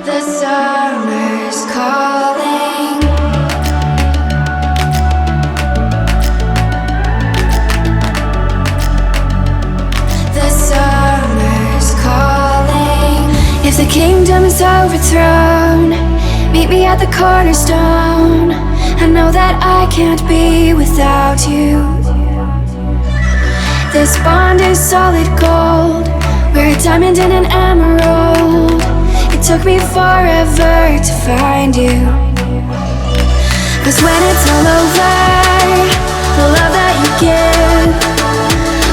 The summer's calling. The summer's calling. If the kingdom is overthrown, meet me at the cornerstone. I know that I can't be without you. This bond is solid gold. We're a diamond and an emerald. It took me forever to find you. 'Cause when it's all over, the love that you give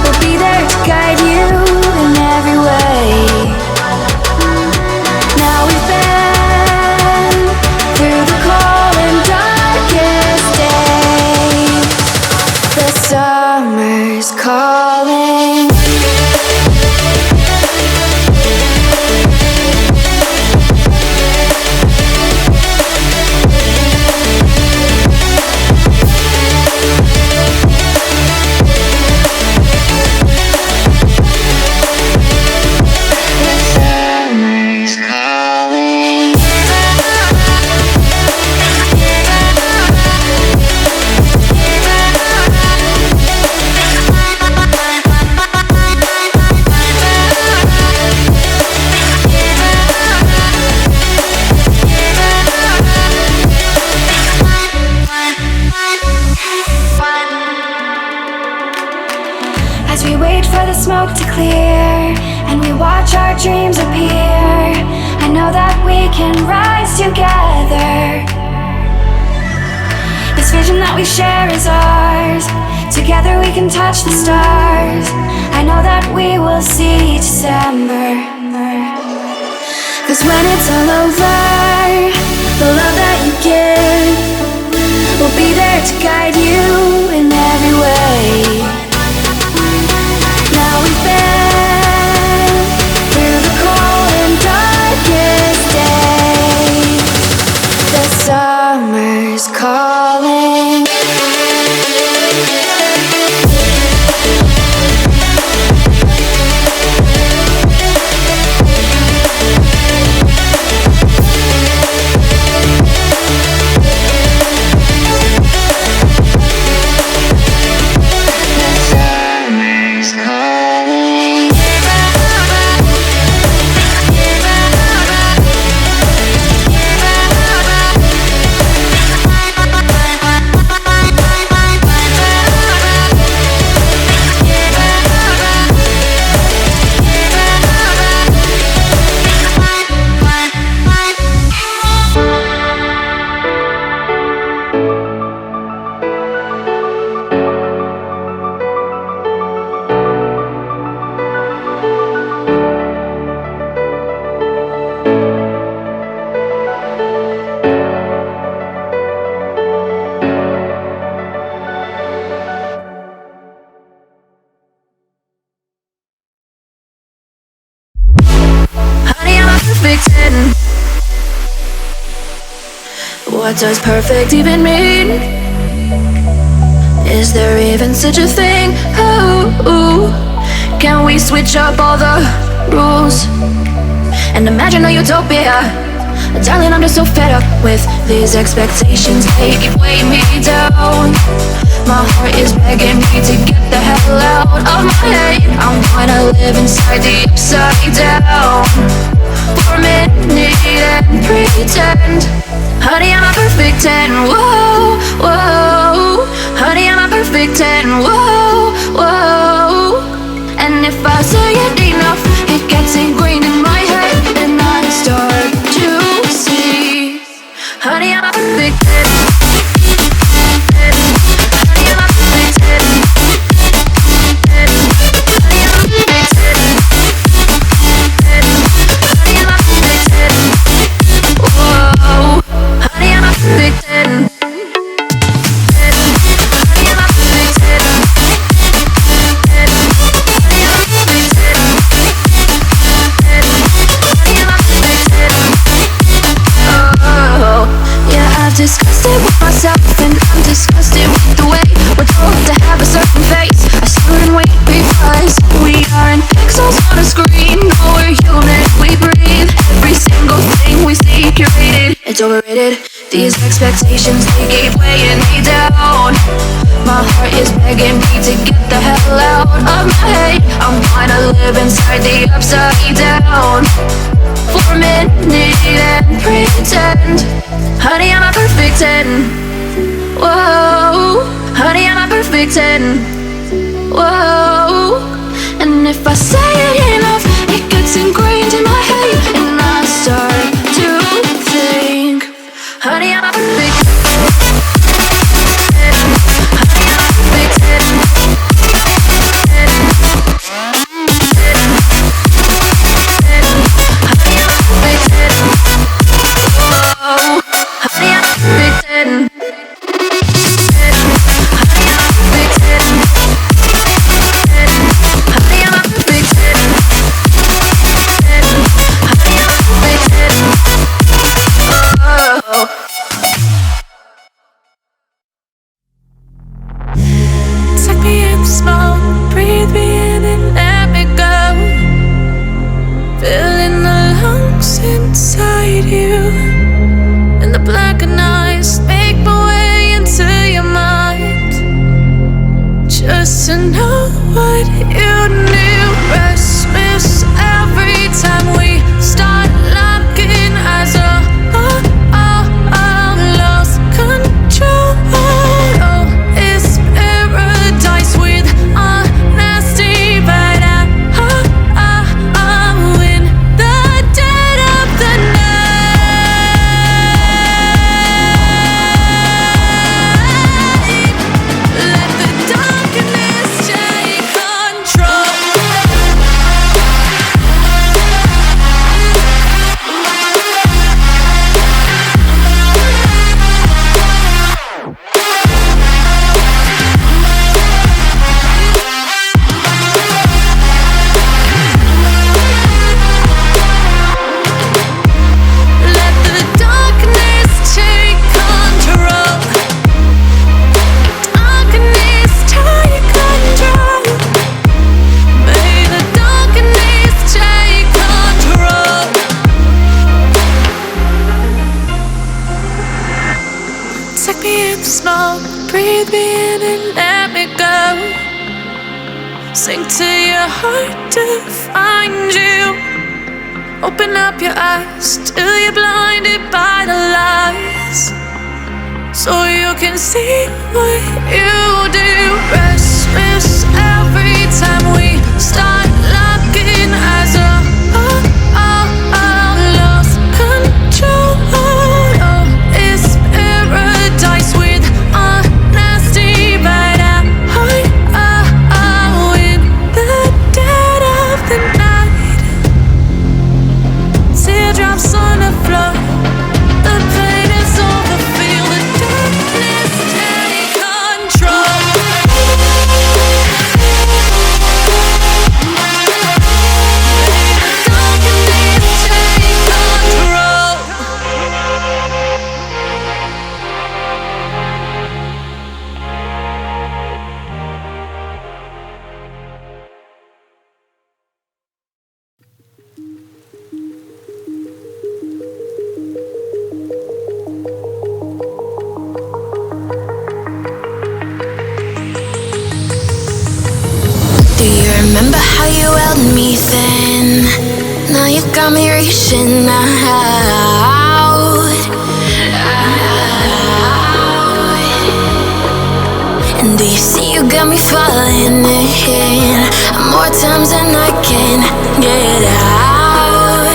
will be there to guide you in every way. Now we've been through the cold and darkest day. The summer's calling. As we wait for the smoke to clear and we watch our dreams appear, I know that we can rise together. This vision that we share is ours. Together we can touch the stars. I know that we will see December. 'Cause when it's all over, the love that you give will be there to guide you in every way. Now we've been through the cold and darkest day. The summer's calling. What does perfect even mean? Is there even such a thing? Ooh, can we switch up all the rules and imagine a utopia? Darling, I'm just so fed up with these expectations. They keep weighing me down. My heart is begging me to get the hell out of my head. I'm gonna live inside the upside down for a minute and pretend. Honey, I'm a perfect 10, whoa, whoa. Honey, I'm a perfect 10, whoa, whoa. And if I say it enough, it gets ingrained in my head, and I start to see. Honey, I'm a perfect 10. Honey, I'm a perfect 10. Honey, I'm a perfect 10. Honey, I'm a perfect 10. Whoa. Honey, I'm a perfect 10. Honey, I'm a perfect 10. Honey, I'm a perfect 10. it's overrated. These expectations, they keep weighing me down. My heart is begging me to get the hell out of my head. I'm trying to live inside the upside down for a minute and pretend. Honey, I'm a perfect 10. Whoa, honey, I'm a perfect 10. Whoa, and if I say it enough, it gets ingrained in my head, and I start to think, honey, I'm a perfect 10. Honey, I'm a perfect 10. Honey, I'm a perfect 10. Whoa, honey, I'm a perfect 10. Take me in small, breathe me in and let me go. Filling the lungs inside you, and the blackened eyes make my way into your mind. Just to know what you knew. Restless every time we start locking eyes. Lost control. Oh, it's paradise with honesty, but I'm in the dead of the night. Let the darkness take control. Let the darkness take control. Darkness take control. May the darkness take control. Take me in the smoke, breathe me in and let me go. Sink to your heart to find you. Open up your eyes till you're blinded by the lies, so you can see what you do. Restless every time we start locking eyes. Lost control. Oh, it's paradise with honesty, but I'm in the dead of the night. Teardrops on the floor. The pain is over. Feel the darkness take control. Do you remember how you held me then? Now you got me reaching out. And do you see you got me falling in more times than I can get out?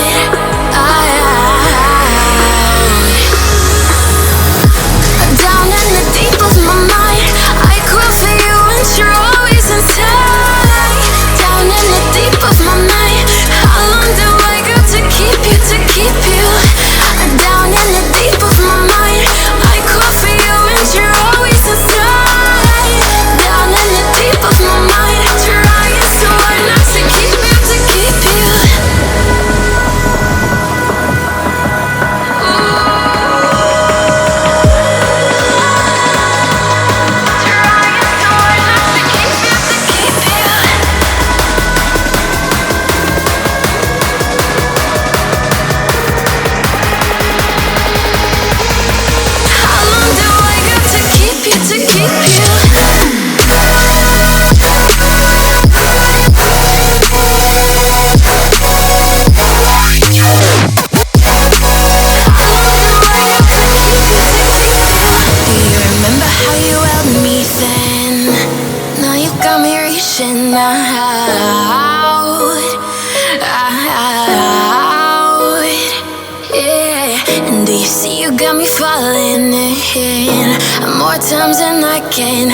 Down in the deep of my mind, I crawl for you and you're always inside. Down in the deep of my mind, how long do I got to keep you, to keep you? Down in the deep of my mind, I crawl for you and you're always inside. Down in the deep of my mind, trying so hard not to keep you, to keep you. got me reaching out, yeah. And do you see you got me falling in more times than I can